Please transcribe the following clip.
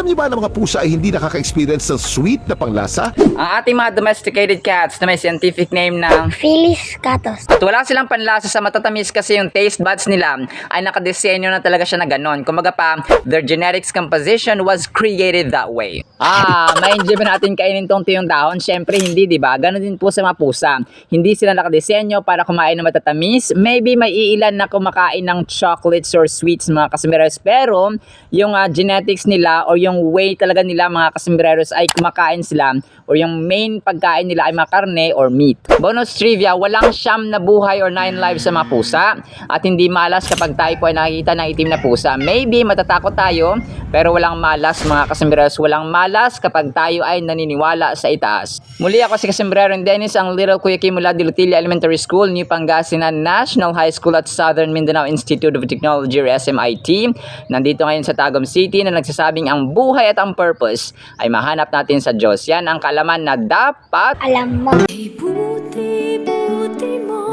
Alam niyo ba na mga pusa ay hindi nakaka-experience ng sweet na panglasa? Ang ating mga domesticated cats na may scientific name ng Felis catus. at wala silang panlasa sa matatamis kasi yung taste buds nila ay nakadesenyo na talaga siya na ganon. Kumaga pa, their genetics composition was created that way. Ma-enjoy ba natin kainin tong tuyong dahon? Syempre hindi, di ba? Ganon din po sa mga pusa. Hindi sila nakadesenyo para kumain ng matatamis. Maybe may iilan na kumakain ng chocolates or sweets mga kasimireros. Pero yung genetics nila o yung way talaga nila mga kasimireros ay kumakain sila or yung main pagkain nila ay mga karne or meat. Bonus trivia, walang siyam na buhay or 9 lives sa mga pusa at hindi malas kapag tayo po ay nakikita ng itim na pusa. Maybe matatakot tayo pero walang malas mga kasimireros. Walang malas kapag tayo ay naniniwala sa itaas. Muli ako si Kasimbrero Dennis, ang Little Kuya Kim mula Dilutilla Elementary School, New Pangasinan National High School at Southern Mindanao Institute of Technology or SMIT. Nandito ngayon sa Tagum City na nagsasabing ang buhay at ang purpose ay mahanap natin sa Diyos. Yan ang kalaman na dapat Alam mo. Buti-buti mo